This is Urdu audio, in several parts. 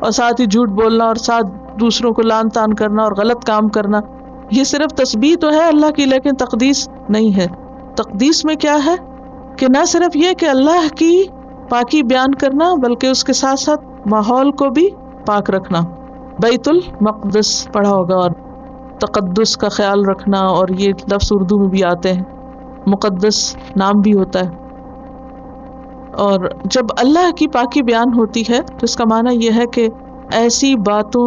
اور ساتھ ہی جھوٹ بولنا اور ساتھ دوسروں کو لان تان کرنا اور غلط کام کرنا، یہ صرف تسبیح تو ہے اللہ کی، لیکن تقدیس نہیں ہے۔ تقدیس میں کیا ہے کہ نہ صرف یہ کہ اللہ کی پاکی بیان کرنا، بلکہ اس کے ساتھ ساتھ ماحول کو بھی پاک رکھنا۔ بیت المقدس پڑھا ہوگا، اور تقدس کا خیال رکھنا، اور یہ لفظ اردو میں بھی آتے ہیں، مقدس نام بھی ہوتا ہے۔ اور جب اللہ کی پاکی بیان ہوتی ہے تو اس کا معنی یہ ہے کہ ایسی باتوں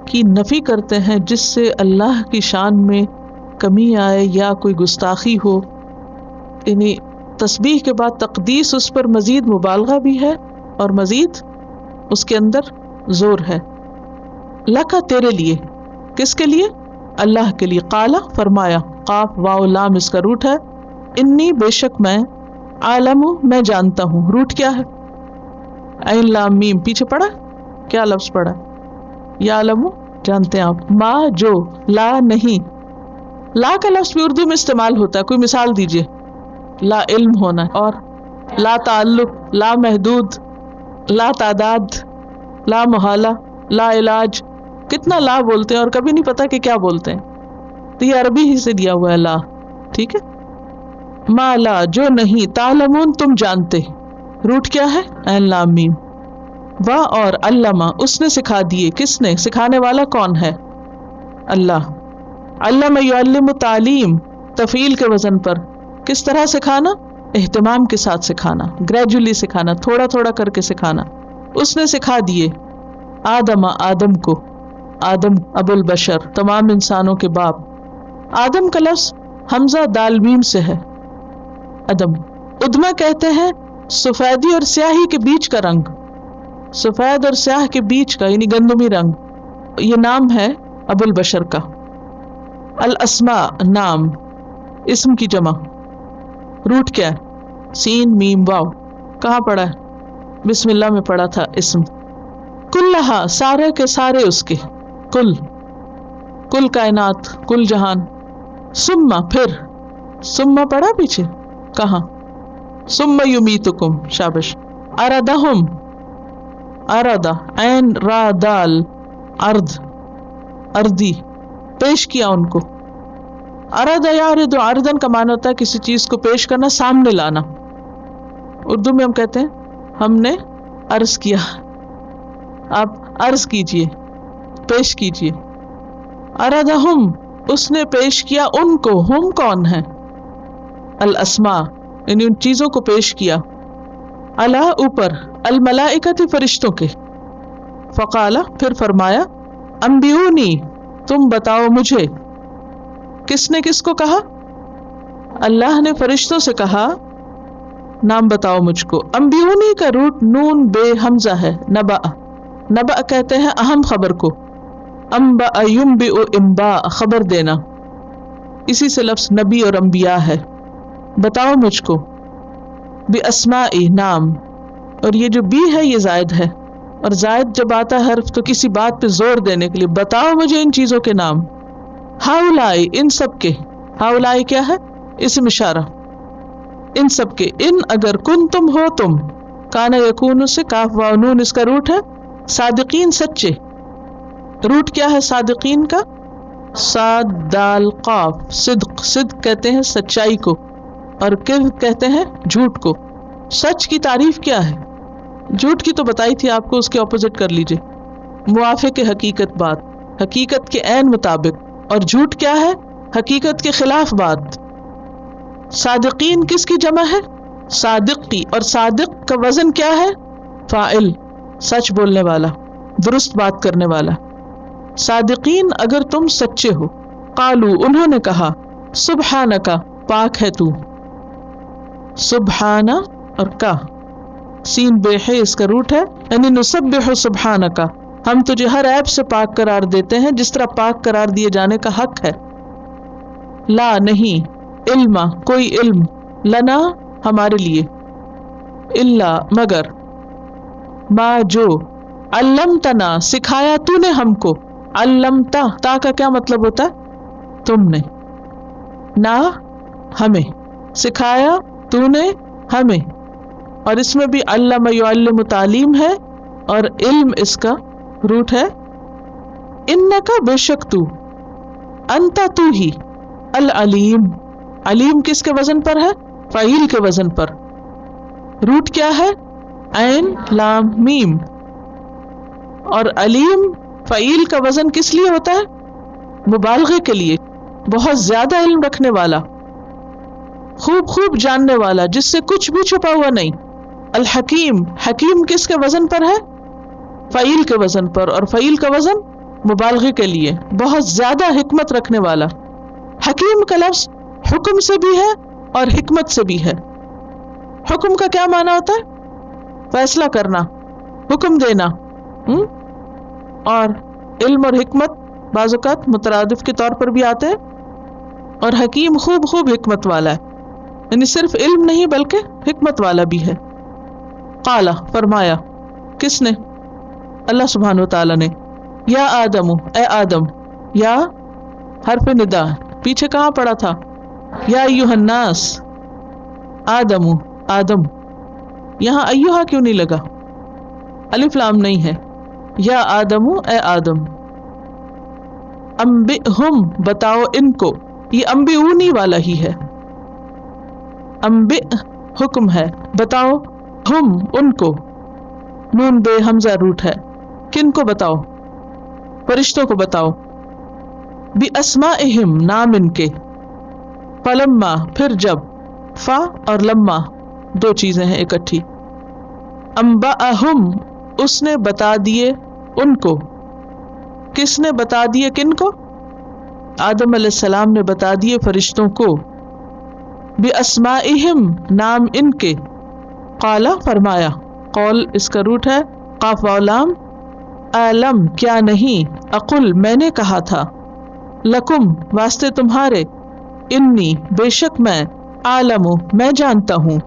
کی نفی کرتے ہیں جس سے اللہ کی شان میں کمی آئے یا کوئی گستاخی ہو، یعنی تسبیح کے بعد تقدیس، اس پر مزید مبالغہ بھی ہے اور مزید اس کے اندر زور ہے۔ لکا تیرے لیے، کس کے لیے؟ اللہ کے لیے۔ قالا فرمایا، قاف واو لام اس کا روٹ ہے، انی بے شک میں، عالم میں جانتا ہوں، روٹ کیا ہے؟ عین لام میم، پیچھے پڑا کیا لفظ پڑا؟ یا علم، جانتے ہیں آپ، ما جو، لا نہیں۔ لا کا لفظ بھی اردو میں استعمال ہوتا ہے، کوئی مثال دیجئے۔ لا علم ہونا، اور لا تعلق، لا محدود، لا تعداد، لا محالہ، لا علاج، کتنا لا بولتے ہیں اور کبھی نہیں پتا کہ کیا بولتے ہیں، تو یہ عربی ہی سے دیا ہوا ہے لا، ٹھیک ہے۔ ما لا جو نہیں، تعلمون تم جانتے، روٹ کیا ہے؟ عین لام میم۔ وا اور علامہ اس نے سکھا دیے، کس نے؟ سکھانے والا کون ہے؟ اللہ۔ علم یعلم تعلیم، تفعیل کے وزن پر، کس طرح سکھانا؟ اہتمام کے ساتھ سکھانا، گریجولی سکھانا، تھوڑا تھوڑا کر کے سکھانا۔ اس نے سکھا دیے آدم، آدم کو، آدم ابو البشر، تمام انسانوں کے باپ۔ آدم کا لفظ حمزہ دال میم سے ہے، ادم۔ ادما کہتے ہیں سفیدی اور سیاہی کے بیچ کا رنگ، سفید اور سیاہ کے بیچ کا، یعنی گندمی رنگ، یہ نام ہے ابو البشر کا۔ الاسماء نام، اسم کی جمع، روٹ کیا ہے؟ سین میم واو، کہاں پڑھا ہے؟ بسم اللہ میں پڑھا تھا اسم۔ کلہا سارے کے سارے اس کے، کل، کل کائنات، کل جہان۔ ثم پھر، ثم پڑھا پیچھے کہاں؟ ثم یمیتکم، شابش۔ اردہم، اردا عین را دال، ارد، اردی، پیش کیا ان کو۔ ارد یارد، اردن کا معنی ہوتا ہے کسی چیز کو پیش کرنا، سامنے لانا۔ اردو میں ہم کہتے ہیں ہم نے عرض کیا، آپ عرض کیجئے، پیش کیجئے۔ اردہم اس نے پیش کیا ان کو، ہم کون ہیں؟ الاسماء یعنی ان چیزوں کو پیش کیا، علی اوپر، الملائکۃ فرشتوں کے۔ فقالا پھر فرمایا، انبئونی تم بتاؤ مجھے۔ کس نے کس کو کہا؟ اللہ نے فرشتوں سے کہا نام بتاؤ مجھ کو۔ انبئونی کا روٹ نون بے حمزہ ہے، نبأ، نبأ کہتے ہیں اہم خبر کو، انبأ ینبئ انباء خبر دینا، اسی سے لفظ نبی اور انبیاء ہے۔ بتاؤ مجھ کو، باسمائی نام، اور یہ جو بی ہے یہ زائد ہے، اور زائد جب آتا ہے حرف تو کسی بات پہ زور دینے کے لیے، بتاؤ مجھے ان چیزوں کے نام۔ ہاؤلائی ان سب کے، ہاؤلائی کیا ہے؟ اسم اشارہ، ان سب کے۔ ان اگر کن تم ہو تم، کانا یکون سے کاف واو نون اس کا روٹ ہے، صادقین سچے، روٹ کیا ہے صادقین کا؟ صاد دال قاف، صدق، صدق کہتے ہیں سچائی کو، اور کذب کہتے ہیں جھوٹ کو۔ سچ کی تعریف کیا ہے؟ جھوٹ کی تو بتائی تھی آپ کو، اس کے اپوزٹ کر لیجئے، موافق حقیقت بات، حقیقت کے عین مطابق، اور جھوٹ کیا ہے؟ حقیقت کے خلاف بات۔ صادقین کس کی جمع ہے؟ صادق کی، اور صادق کا وزن کیا ہے؟ فاعل، سچ بولنے والا، درست بات کرنے والا۔ صادقین اگر تم سچے ہو۔ قالو انہوں نے کہا، سبحانک پاک ہے تو، سبحانہ اور کا سین بے ہے اس کا روٹ ہے، یعنی نسبح سبحانک، ہم تجھے ہر عیب سے پاک قرار دیتے ہیں جس طرح پاک قرار دیے جانے کا حق ہے۔ لا نہیں، علم کوئی علم، لنا ہمارے لیے، الا مگر، ما جو، علمتنا سکھایا تو نے ہم کو، علمتا تا کا کیا مطلب ہوتا ہے؟ تم نے، نا ہمیں، سکھایا تو نے ہمیں، اور اس میں بھی علم یعلم تعلیم ہے، اور علم اس کا روٹ ہے انکا بے شک تو، انتا تو ہی، العلیم، علیم کس کے وزن پر ہے؟ فعیل کے وزن پر. روٹ کیا ہے؟ عین لام میم. اور علیم فعیل کا وزن کس لیے ہوتا ہے؟ مبالغے کے لیے. بہت زیادہ علم رکھنے والا، خوب جاننے والا، جس سے کچھ بھی چھپا ہوا نہیں. الحکیم، حکیم کس کے وزن پر ہے؟ فعیل کے وزن پر، اور فعیل کا وزن مبالغے کے لیے، بہت زیادہ حکمت رکھنے والا. حکیم کا لفظ حکم سے بھی ہے اور حکمت سے بھی ہے. حکم کا کیا معنی ہوتا ہے؟ فیصلہ کرنا، حکم دینا. اور علم اور حکمت بعض اوقات مترادف کے طور پر بھی آتے ہیں. اور حکیم خوب حکمت والا ہے، یعنی صرف علم نہیں بلکہ حکمت والا بھی ہے. قال، فرمایا، کس نے؟ اللہ سبحانہ وتعالی نے. یا آدم، اے آدم. یا حرف ندا، پیچھے کہاں پڑا تھا؟ یا ایھا الناس. آدم، آدم. یہاں ایھا کیوں نہیں لگا؟ الف لام نہیں ہے. یا آدم، اے آدم. انبئہم، بتاؤ ان کو. یہ انبئونی والا ہی ہے. انبئ حکم ہے، بتاؤ. ہم ان کو، نون بے حمزہ روٹ ہے. کن کو بتاؤ؟ فرشتوں کو بتاؤ. باسمائہم، نام ان کے. فلما، پھر جب. فا اور لما دو چیزیں ہیں اکٹھی. انبأہم، اس نے بتا دیے ان کو. کس نے بتا دیے کن کو؟ آدم علیہ السلام نے بتا دیے فرشتوں کو. باسمائہم، نام ان کے. قال، فرمایا. قول اس کا روٹ ہے قاف واو لام. علم، کیا نہیں. اقل، میں نے کہا تھا. لکم، واسطے تمہارے. انی، بے شک میں. عالم، میں جانتا ہوں.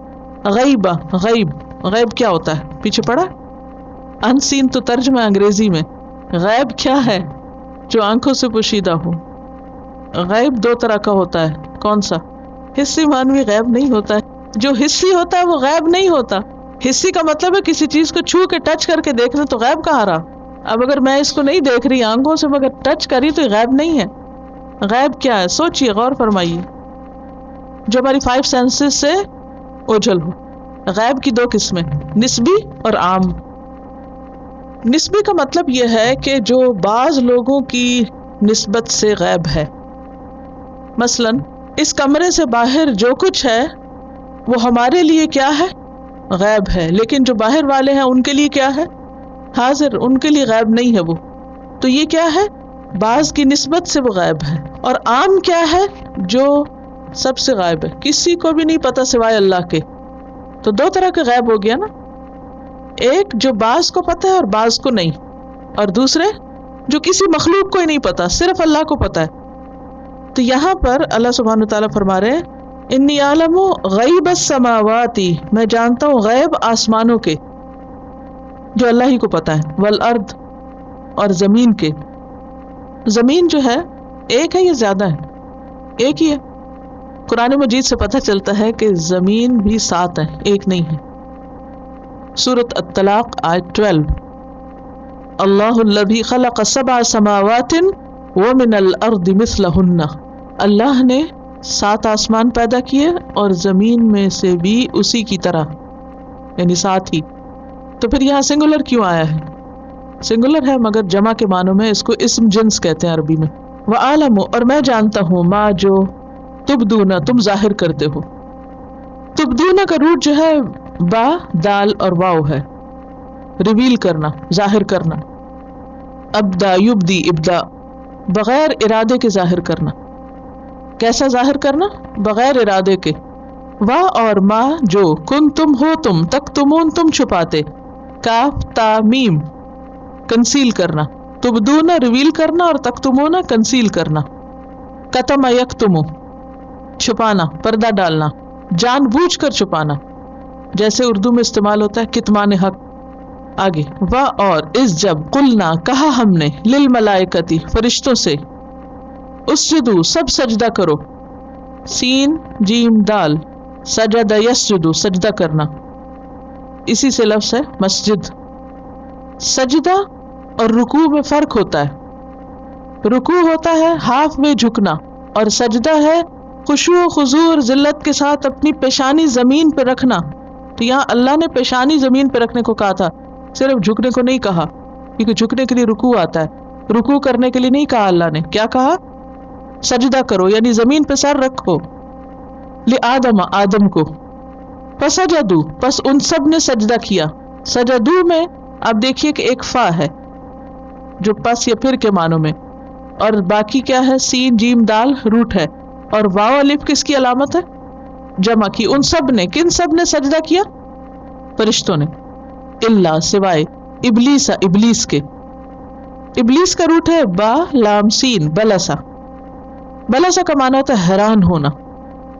غیب، غیب. غیب کیا ہوتا ہے؟ پیچھے پڑا. انسین تو ترجمہ انگریزی میں. غیب کیا ہے؟ جو آنکھوں سے پوشیدہ ہو. غیب دو طرح کا ہوتا ہے. کون سا؟ حصی معنوی غیب نہیں ہوتا ہے. جو حصی ہوتا ہے وہ غیب نہیں ہوتا. حصی کا مطلب ہے کسی چیز کو چھو کے ٹچ کر کے دیکھنا، تو غیب کہاں رہا؟ اب اگر میں اس کو نہیں دیکھ رہی آنکھوں سے مگر ٹچ کری تو غیب نہیں ہے. غیب کیا ہے؟ سوچئے، غور فرمائیے. جو ہماری 5 سینسز سے اوجھل ہو. غیب کی 2 قسمیں، نسبی اور عام. نسبی کا مطلب یہ ہے کہ جو بعض لوگوں کی نسبت سے غیب ہے. مثلا اس کمرے سے باہر جو کچھ ہے وہ ہمارے لیے کیا ہے؟ غیب ہے. لیکن جو باہر والے ہیں ان کے لیے کیا ہے؟ حاضر. ان کے لیے غیب نہیں ہے وہ. تو یہ کیا ہے؟ بعض کی نسبت سے وہ غیب ہے. اور عام کیا ہے؟ جو سب سے غائب ہے، کسی کو بھی نہیں پتا سوائے اللہ کے. تو 2 طرح کے غیب ہو گیا نا. ایک جو بعض کو پتا ہے اور بعض کو نہیں، اور دوسرے جو کسی مخلوق کو ہی نہیں پتا، صرف اللہ کو پتا ہے. تو یہاں پر اللہ سبحانہ تعالیٰ فرما رہے ہیں انی عالم غیب السماوات، میں جانتا ہوں غیب آسمانوں کے جو اللہ ہی کو پتا ہے. والارض، اور زمین کے. زمین جو ہے ایک ہے یا زیادہ ہے؟ ایک ہی ہے. قرآن مجید سے پتہ چلتا ہے کہ زمین بھی 7 ہے، ایک نہیں ہے. سورۃ الطلاق آیت 12. اللہ الذی خلق 7 سماوات ومن الارض مثلہن. اللہ نے 7 آسمان پیدا کیے اور زمین میں سے بھی اسی کی طرح، یعنی 7 ہی. تو پھر یہاں سنگولر کیوں آیا ہے؟ سنگولر ہے مگر جمع کے معنوں میں اس کو اسم جنس کہتے ہیں عربی میں. وَأَعْلَمُ، اور میں جانتا ہوں، ما جو تبدون، تم ظاہر کرتے ہو. تبدون کا روٹ جو ہے با دال اور واو ہے. ریویل کرنا، ظاہر کرنا. ابدا یبدی، ابدا بغیر ارادے کے ظاہر کرنا. کیسا ظاہر کرنا؟ بغیر ارادے کے. وا اور ما جو کن تم ہو تم، تکتمون تم چھپاتے. کاف تا میم کنسیل کرنا. تبدون ریویل کرنا اور تکتمون کنسیل کرنا. کتم یکتم چھپانا، پردہ ڈالنا، جان بوجھ کر چھپانا، جیسے اردو میں استعمال ہوتا ہے کتمان حق. آگے وا اور اس جب قلنا کہا ہم نے للملائکتی فرشتوں سے اسجدو سب سجدہ کرو. سین جیم دال سجد یسجدو سجدہ کرنا، اسی سے لفظ ہے مسجد. سجدہ اور رکوع میں فرق ہوتا ہے. رکوع ہوتا ہے ہاف میں جھکنا, اور سجدہ ہے خشوع و خضوع اور ذلت کے ساتھ اپنی پیشانی زمین پہ رکھنا. تو یہاں اللہ نے پیشانی زمین پہ رکھنے کو کہا تھا, صرف جھکنے کو نہیں کہا, کیونکہ جھکنے کے لیے رکوع آتا ہے. رکوع کرنے کے لیے نہیں کہا اللہ نے, کیا کہا؟ سجدہ کرو, یعنی زمین پہ سر رکھو. لآدم, آدم کو. فسجدو, پس ان سب نے سجدہ کیا. سجدو میں آپ دیکھیے کہ ایک فا ہے جو پس یا پھر کے معنوں میں, اور باقی کیا ہے؟ سین جیم دال روٹ ہے, اور واو الف کس کی علامت ہے؟ جمع کی. ان سب نے, کن سب نے سجدہ کیا؟ فرشتوں نے. اللہ, سوائے ابلیس, ابلیس کے. ابلیس کا روٹ ہے با لام سین, بلسا. بلسا کا معنی ہوتا ہے حیران ہونا,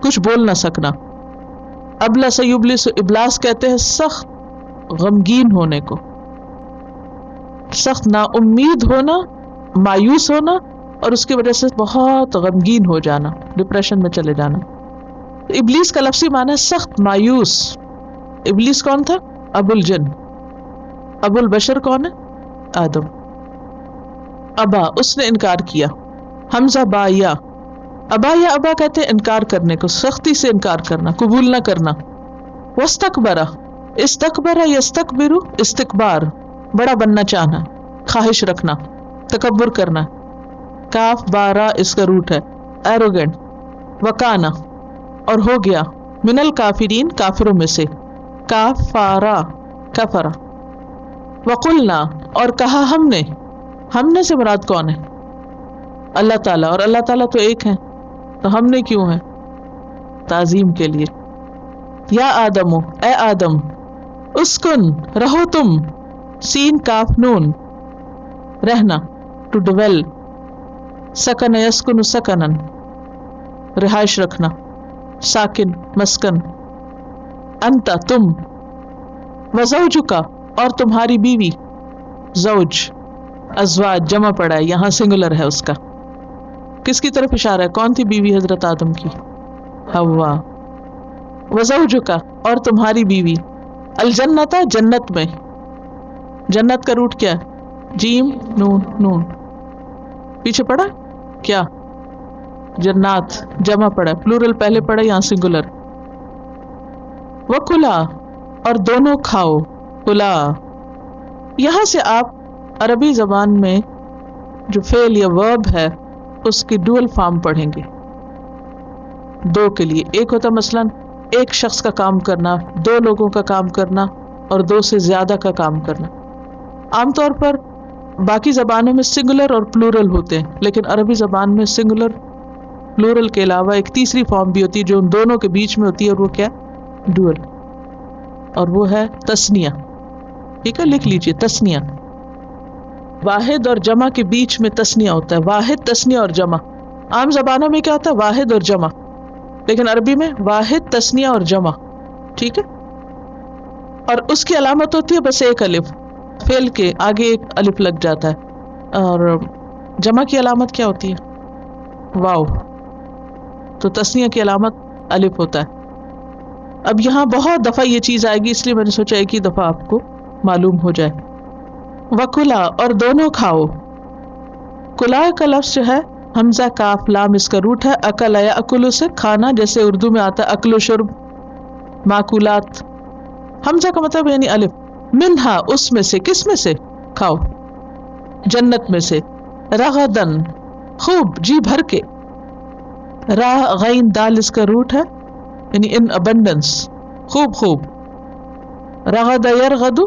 کچھ بول نہ سکنا. ابلس یبلس, ابلاس کہتے ہیں سخت غمگین ہونے کو, سخت نا امید ہونا, مایوس ہونا, اور اس کی وجہ سے بہت غمگین ہو جانا, ڈپریشن میں چلے جانا. ابلیس کا لفظی معنی ہے سخت مایوس. ابلیس کون تھا؟ ابو الجن. ابو البشر کون ہے؟ آدم. ابا, اس نے انکار کیا. حمزہ با یا. ابا یا ابا کہتے ہیں انکار کرنے کو, سختی سے انکار کرنا, قبول نہ کرنا. واستکبرا, استکبرا یستکبرو, استکبار, بڑا بننا چاہنا, خواہش رکھنا, تکبر کرنا. کاف بارا اس کا روٹ ہے, ایروگینٹ. وکانا, اور ہو گیا. من الکافرین, کافروں میں سے. کافارا, کفرا. وقلنا, اور کہا ہم نے. ہم نے سے مراد کون ہے؟ اللہ تعالیٰ, اور اللہ تعالیٰ تو ایک ہے, تو ہم نے کیوں ہے؟ تعظیم کے لیے. یا آدم, اے آدم. اسکن, رہو تم. سین کاف نون, رہنا, ٹو ڈویل. سکن یسکن سکنن, رہائش رکھنا. ساکن, مسکن. انت, تم. وزوجک, اور تمہاری بیوی. زوج, ازواج جمع پڑا ہے, یہاں سنگولر ہے اس کا. کس کی طرف اشارہ ہے؟ کون تھی بیوی حضرت آدم کی؟ حوا. وزوجک, اور تمہاری بیوی. الجنت, جنت میں. جنت کا روٹ کیا ہے؟ جیم نون نون, پیچھے پڑا کیا؟ جنات جمع پڑا, پلورل پہلے پڑا, یہاں سنگولر. وکلا, اور دونوں کھاؤ. کلا, یہاں سے آپ عربی زبان میں جو فعل یا ورب ہے اس کی ڈوئل فارم پڑھیں گے, دو کے لیے. ایک ہوتا مثلاً ایک شخص کا کام کرنا, دو لوگوں کا کام کرنا, اور دو سے زیادہ کا کام کرنا. عام طور پر باقی زبانوں میں سنگولر اور پلورل ہوتے ہیں, لیکن عربی زبان میں سنگولر پلورل کے علاوہ ایک تیسری فارم بھی ہوتی ہے جو ان دونوں کے بیچ میں ہوتی ہے, اور وہ کیا؟ ڈوئل, اور وہ ہے تسنیہ. ٹھیک ہے, لکھ لیجئے تسنیہ. واحد اور جمع کے بیچ میں تسنیہ ہوتا ہے. واحد, تسنیہ اور جمع. عام زبانوں میں کیا ہوتا ہے؟ واحد اور جمع, لیکن عربی میں واحد, تسنیہ اور جمع. ٹھیک ہے, اور اس کی علامت ہوتی ہے بس ایک الف. فعل کے آگے ایک الف لگ جاتا ہے. اور جمع کی علامت کیا ہوتی ہے؟ واو. تو تسنیہ کی علامت الف ہوتا ہے. اب یہاں بہت دفعہ یہ چیز آئے گی, اس لیے میں نے سوچا ایک ہی دفعہ آپ کو معلوم ہو جائے. وکلا, اور دونوں کھاؤ. کلا کا لفظ جو ہے حمزہ کاف لام, اس کا روٹ ہے اکل یا اکلو سے, کھانا, جیسے اردو میں آتا ہے اکل و شرب, ماکولات. حمزہ کا مطلب یعنی الف. منہا, اس میں سے. کس میں سے؟ کھاؤ, جنت میں سے. رغدن, خوب, جی بھر کے. راہ غین دال اس کا روٹ ہے, یعنی ان ابنڈنس, خوب خوب. رغد یرغد,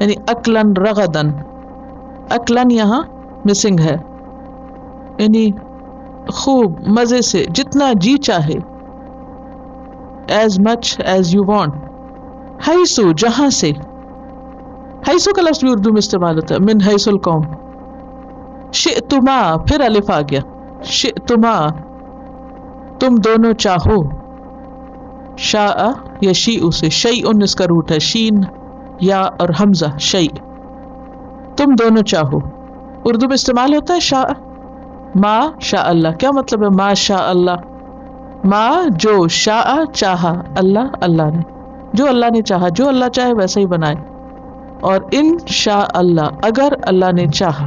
یعنی اکلن رغدن. اکلن یہاں مسنگ ہے, یعنی خوب, مزے سے, جتنا جی چاہے. As much as you want. حیثو, جہاں سے. حیثو کا لفظ بھی اردو میں استعمال ہوتا ہے, من حیث القوم. شئتما, پھر الف آ گیا. شئتما, تم دونوں چاہو. شاء یا شیء سے, شیء اس کا روٹ ہے, شین یا اور حمزہ, شیء. تم دونوں چاہو. اردو میں استعمال ہوتا ہے شاء. ما شاء اللہ, کیا مطلب ہے ما شاء اللہ؟ ما جو, شاء چاہا, اللہ اللہ نے, جو اللہ نے چاہا, جو اللہ چاہے ویسا ہی بنائے. اور ان شاء اللہ اگر اللہ نے چاہا،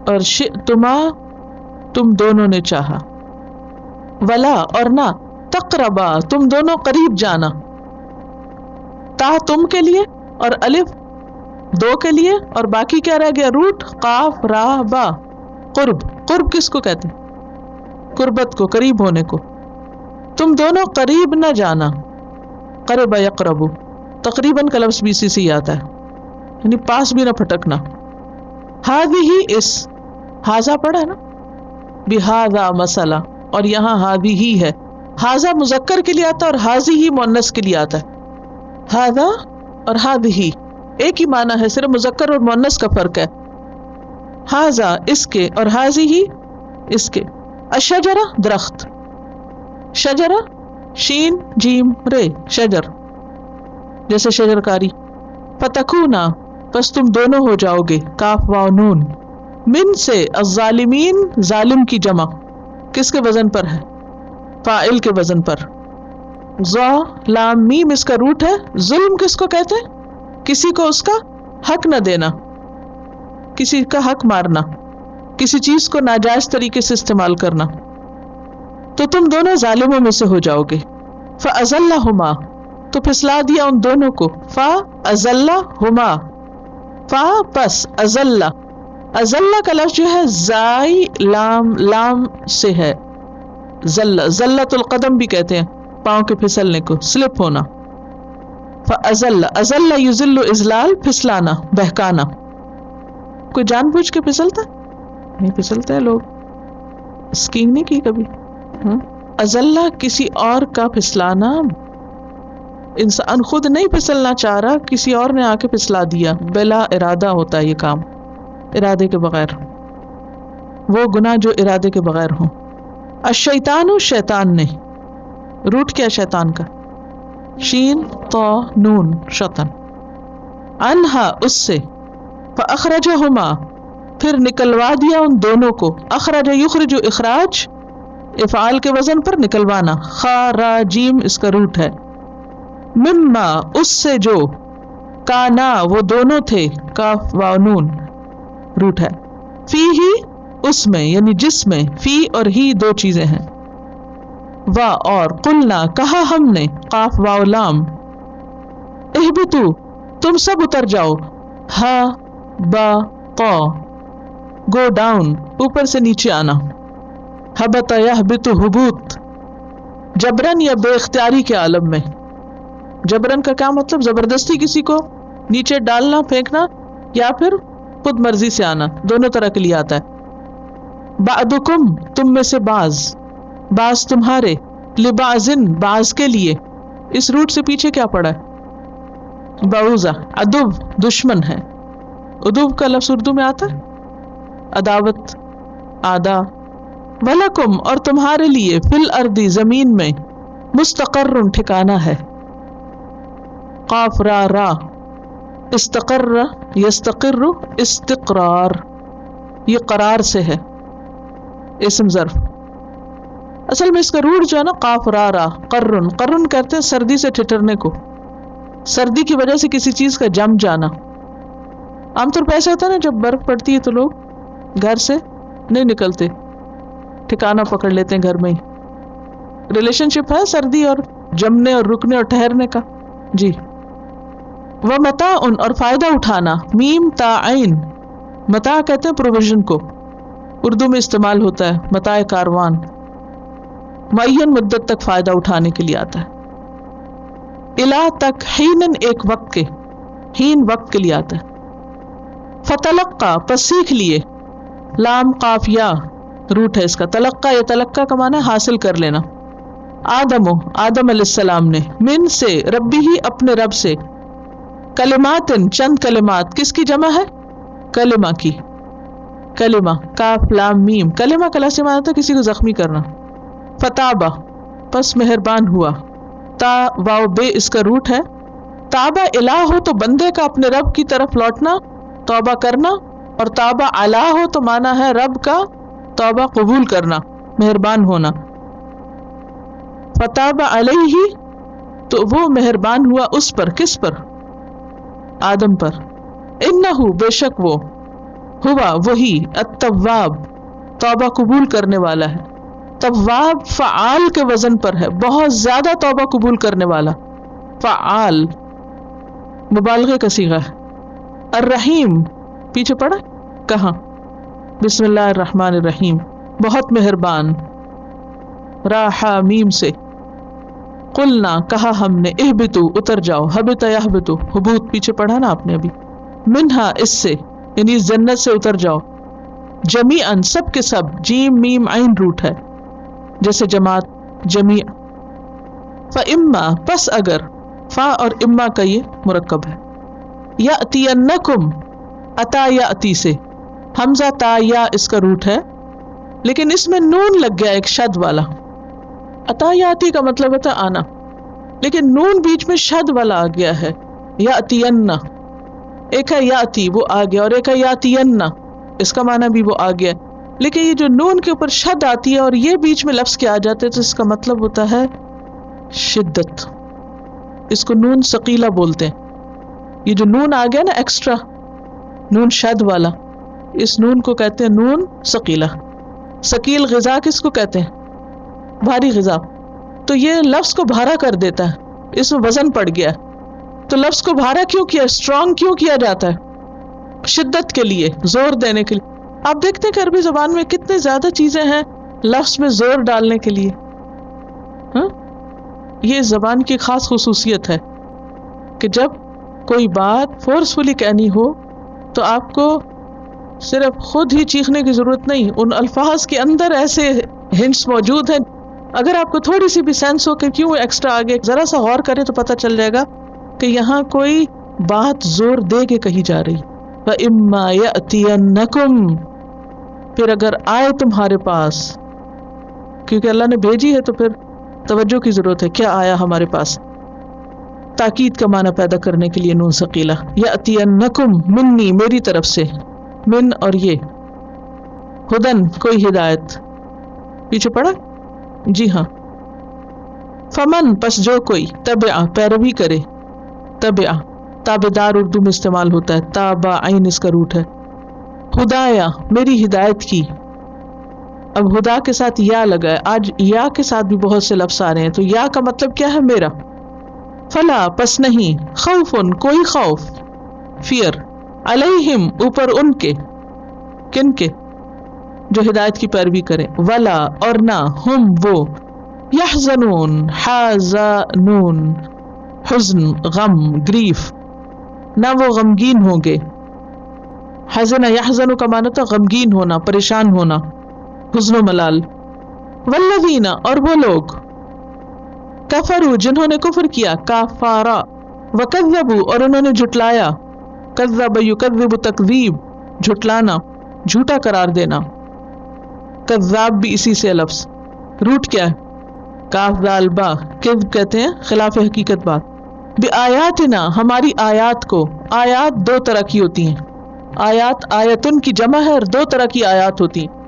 اور شئتما تم دونوں نے چاہا، ولا اور نہ تقربا تم دونوں قریب جانا، تا تم کے لیے اور الف دو کے لیے، اور باقی کیا رہ گیا؟ روٹ قاف را با، قرب۔ قرب کس کو کہتے ہیں؟ قربت کو، قریب ہونے کو۔ تم دونوں قریب نہ جانا، قرب یقرب، تقریباً کا لفظ بھی اسی سے ہی آتا ہے، یعنی پاس بھی نہ پھٹکنا۔ ہذہ اس، ہاذا پڑھا ہے نا، بہذا مسئلہ، اور یہاں ہذہ ہی ہے۔ ہاذا مذکر کے لیے آتا ہے اور ہذہ ہی مؤنث کے لیے آتا ہے۔ ہاذا اور ہذہ ایک ہی معنی ہے، صرف مذکر اور مؤنث کا فرق ہے۔ ہاذا اس کے اور ہذہ ہی اس کے۔ الشجرہ درخت، شجرہ شین جیم رے شجر، جیسے شجرکاری۔ فتکونا پس تم دونوں ہو جاؤ گے، کاف واو نون، من سے الظالمین ظالم کی جمع کس کے وزن پر ہے؟ فاعل کے وزن پر۔ ظا لام میم اس کا روٹ ہے۔ ظلم کس کو کہتے ہیں؟ کسی کو اس کا حق نہ دینا، کسی کا حق مارنا، کسی چیز کو ناجائز طریقے سے استعمال کرنا۔ تو تم دونوں ظالموں میں سے ہو جاؤ گے۔ فَأَزَلَّهُمَا تو پھسلا دیا ان دونوں کو، فَأَزَلَّهُمَا فا پس ازلہ، ازلہ کا لفظ جو ہے زائی لام سے ہے، زلت القدم بھی کہتے ہیں پاؤں کے پھسلنے کو، سلپ ہونا۔ فازل، ازل یذل اذلال، پھسلانا، بہکانا۔ کوئی جان بوجھ کے پھسلتا؟ نہیں پھسلتے ہیں لوگ، اسکینگ نہیں کی کبھی۔ ازلہ کسی اور کا پھسلانا، انسان خود نہیں پھسلنا چاہ رہا، کسی اور نے آ کے پھسلا دیا، بلا ارادہ ہوتا ہے یہ کام، ارادے کے بغیر، وہ گناہ جو ارادے کے بغیر ہوں۔ الشیطان شیطان نے، روٹ کیا شیطان کا؟ شین طا نون شطن، انہا اس سے، فاخرجہما پھر نکلوا دیا ان دونوں کو، اخرج یخرج اخراج، افعال کے وزن پر نکلوانا، خاراجیم اس کا روٹ ہے، مما اس سے جو، کانا وہ دونوں تھے، کاف واو نون روٹ ہے، فی ہی اس میں یعنی جس میں، فی اور ہی دو چیزیں ہیں، وا اور، قلنا کہا ہم نے، قاف واو لام، اہبتو تم سب اتر جاؤ، ہا با قا گو ڈاؤن اوپر سے نیچے آنا، ہبت یہبت حبوت، جبرن یا بے اختیاری کے عالم میں۔ جبرن کا کیا مطلب؟ زبردستی کسی کو نیچے ڈالنا، پھینکنا، یا پھر خود مرضی سے آنا، دونوں طرح کے لیے آتا ہے۔ بعضکم تم میں سے بعض تمہارے، لبعضن بعض کے لیے، اس روٹ سے پیچھے کیا پڑا ہے؟ بعوضہ، عدو دشمن ہے، عدو کا لفظ اردو میں آتا ہے عداوت، آدا۔ ولکم اور تمہارے لیے، فی الارض زمین میں، مستقر ٹھکانہ ہے، قاف را را، استقر یستقر استقرار، یہ قرار سے ہے، اسم ظرف۔ اصل میں اس کا روٹ جو ہے نا قاف را را، قرن، قرن کہتے ہیں سردی سے ٹھٹرنے کو، سردی کی وجہ سے کسی چیز کا جم جانا۔ عام طور پہ ایسا ہوتا ہے نا جب برف پڑتی ہے تو لوگ گھر سے نہیں نکلتے، ٹھکانہ پکڑ لیتے ہیں گھر میں ہی۔ ریلیشن شپ ہے سردی اور جمنے اور رکنے اور ٹھہرنے کا، جی۔ ومتاع اور فائدہ اٹھانا، میم تا عین، متاع کہتے ہیں پروویژن کو، اردو میں استعمال ہوتا ہے متاع کاروان، معین مدت تک فائدہ اٹھانے کے لیے آتا ہے۔ الا تک، حینن ایک وقت کے، حین وقت کے لیے آتا ہے۔ فتلقا پس سیکھ لیے، لام قاف یا روٹ ہے اس کا، تلقا یا تلقا کا معنی حاصل کر لینا۔ آدم علیہ السلام نے، من سے، ربی ہی اپنے رب سے، کلمات چند کلمات، کس کی جمع ہے؟ کلمہ کی، کلمہ کاف لام میم، کلمہ کا لفظ معنی ہے کسی کو زخمی کرنا۔ فتابہ پس مہربان ہوا، تا واو بے اس کا روٹ ہے۔ تابہ الہ ہو تو بندے کا اپنے رب کی طرف لوٹنا، توبہ کرنا، اور تابہ علیہ ہو تو معنی ہے رب کا توبہ قبول کرنا، مہربان ہونا۔ فتاب علیہ تو وہ مہربان ہوا اس پر، کس پر؟ آدم پر. انہو بے شک وہ، ہوا وہی، التواب توبہ قبول کرنے والا ہے. تواب فعال کے وزن پر ہے، بہت زیادہ توبہ قبول کرنے والا. فعال مبالغے کا صیغہ ہے. الرحیم پیچھے پڑا کہاں؟ بسم اللہ الرحمن الرحیم بہت مہربان. راحا میم سے. قلنا کہا ہم نے، اہبتو اتر جاؤ، حبت یحبتو حبوت پیچھے پڑھا نا آپ نے ابھی، منہا اس سے یعنی اس جنت سے اتر جاؤ. جمیعاً سب کے سب، جیم میم عین روٹ ہے جیسے جماعت جمیع. فاما پس اگر، فا اور اما کا یہ مرکب ہے. یاتینکم اتا یاتی سے، حمزہ تا یا اس کا روٹ ہے لیکن اس میں نون لگ گیا ایک شد والا. اتا یاتی کا مطلب ہوتا آنا، لیکن نون بیچ میں شد والا آ گیا ہے. یاتین ایک ہے یاتی وہ آ گیا، اور ایک ہے یاتین اس کا معنی بھی وہ آ گیا. لیکن یہ جو نون کے اوپر شد آتی ہے اور یہ بیچ میں لفظ کے آ جاتے تو اس کا مطلب ہوتا ہے شدت. اس کو نون ثقیلہ بولتے ہیں. یہ جو نون آ گیا نا ایکسٹرا نون شد والا، اس نون کو کہتے ہیں نون ثقیلہ. ثقیل غذا کس کو کہتے ہیں؟ بھاری غذا. تو یہ لفظ کو بھارا کر دیتا ہے، اس میں وزن پڑ گیا. تو لفظ کو بھارا کیوں کیا، اسٹرانگ کیوں کیا جاتا ہے؟ شدت کے لیے، زور دینے کے لیے. آپ دیکھتے ہیں کہ عربی زبان میں کتنے زیادہ چیزیں ہیں لفظ میں زور ڈالنے کے لیے. ہاں یہ زبان کی خاص خصوصیت ہے کہ جب کوئی بات فورسفلی کہنی ہو تو آپ کو صرف خود ہی چیخنے کی ضرورت نہیں، ان الفاظ کے اندر ایسے ہنٹس موجود ہیں. اگر آپ کو تھوڑی سی بھی سینس ہو کہ کیوں ایکسٹرا آگے ذرا سا غور کرے تو پتہ چل جائے گا کہ یہاں کوئی بات زور دے کے کہی جا رہی. وَإِمَّا يَأْتِيَنَّكُمْ پھر اگر آئے تمہارے پاس، کیونکہ اللہ نے بھیجی ہے تو پھر توجہ کی ضرورت ہے، کیا آیا ہمارے پاس، تاکید کا معنی پیدا کرنے کے لیے نون ثقیلہ. یأتینکم منی میری طرف سے، من اور یہ ہدن کوئی ہدایت پیچھے پڑا جی ہاں. فمن پس جو کوئی، تبع پیروی کرے، تبع تابدار اردو میں استعمال ہوتا ہے، تابع عین اس کا روٹ ہے. ہدایا میری ہدایت کی. اب خدا کے ساتھ یا لگا ہے. آج یا کے ساتھ بھی بہت سے لفظ آ رہے ہیں، تو یا کا مطلب کیا ہے؟ میرا. فلا پس نہیں، خوفن کوئی خوف، فیئر، علیہم اوپر ان کے، کن کے؟ جو ہدایت کی پیروی کریں. ولا اور نہ، ہم وہ، یحزنون حازنون حزن غم گریف، نہ وہ غمگین ہوں گے. حزن یحزن کا معنی تھا غمگین ہونا، پریشان ہونا، حزن و ملال. والذین اور وہ لوگ، کفروا جنہوں نے کفر کیا، کافارا، وکذبوا اور انہوں نے جھٹلایا، کذب یکذب تکذیب جھٹلانا، جھوٹا قرار دینا. کذاب بھی اسی سے لفظ، روٹ کیا ہے؟ کاف دال با، کذب کہتے ہیں خلاف حقیقت بات. بآیاتنا ہماری آیات کو. آیات دو طرح کی ہوتی ہیں، آیات آیتن کی جمع ہے اور دو طرح کی آیات ہوتی ہیں.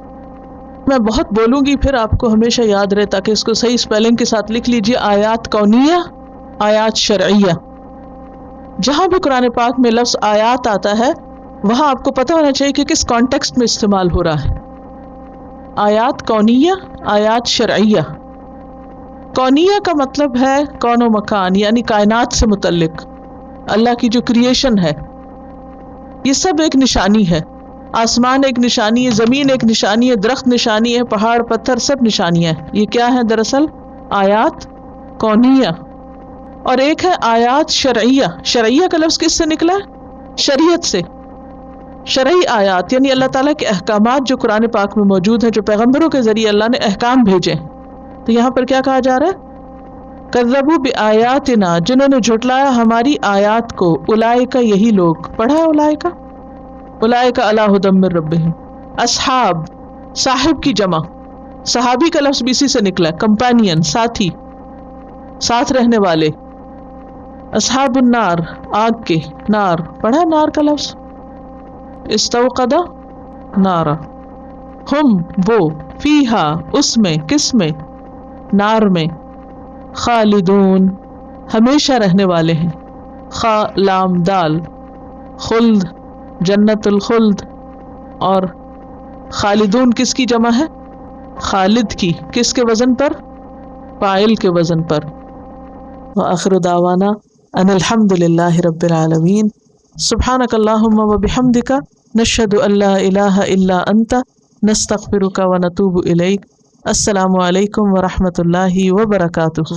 میں بہت بولوں گی پھر آپ کو ہمیشہ یاد رہے، تاکہ اس کو صحیح سپیلنگ کے ساتھ لکھ لیجئے. آیات کونیہ، آیات شرعیہ. جہاں بھی قرآن پاک میں لفظ آیات آتا ہے وہاں آپ کو پتہ ہونا چاہیے کہ کس کانٹیکسٹ میں استعمال ہو رہا ہے. آیات کونیہ، آیات شرعیہ. کونیہ کا مطلب ہے کون و مکان، یعنی کائنات سے متعلق اللہ کی جو کریشن ہے. یہ سب ایک نشانی ہے. آسمان ایک نشانی ہے، زمین ایک نشانی ہے، درخت نشانی ہے، پہاڑ پتھر سب نشانیاں ہیں. یہ کیا ہے دراصل؟ آیات کونیہ. اور ایک ہے آیات شرعیہ. شرعیہ کا لفظ کس سے نکلا ہے؟ شریعت سے. شرعی آیات یعنی اللہ تعالیٰ کے احکامات جو قرآن پاک میں موجود ہیں، جو پیغمبروں کے ذریعے اللہ نے احکام بھیجے. تو یہاں پر کیا کہا جا رہا ہے؟ کذبوا بآیاتنا جنہوں نے جھٹلایا ہماری آیات کو. اولئک یہی لوگ، پڑھا ہے اولئک، اولئک علی ھدی من ربہم. اصحاب صاحب کی جمع، صحابی کا لفظ بھی اسی سے نکلا ہے، کمپینین ساتھی، ساتھ رہنے والے. اصحاب النار آگ کے، نار پڑھا نار کا لفظ، استوقد نارا. ہم وہ، فیہا اس میں، کس میں؟ نار میں. خالدون ہمیشہ رہنے والے ہیں. خا لام دال خلد جنت الخلد، اور خالدون کس کی جمع ہے؟ خالد کی. کس کے وزن پر؟ فاعل کے وزن پر. وآخر دعوانا ان الحمد للہ رب العالمین. سبحانک اللہم وبحمدک نشہد ان لا الہ الا انت نستغفرک ونتوب الیک. السلام علیکم ورحمۃ اللہ وبرکاتہ.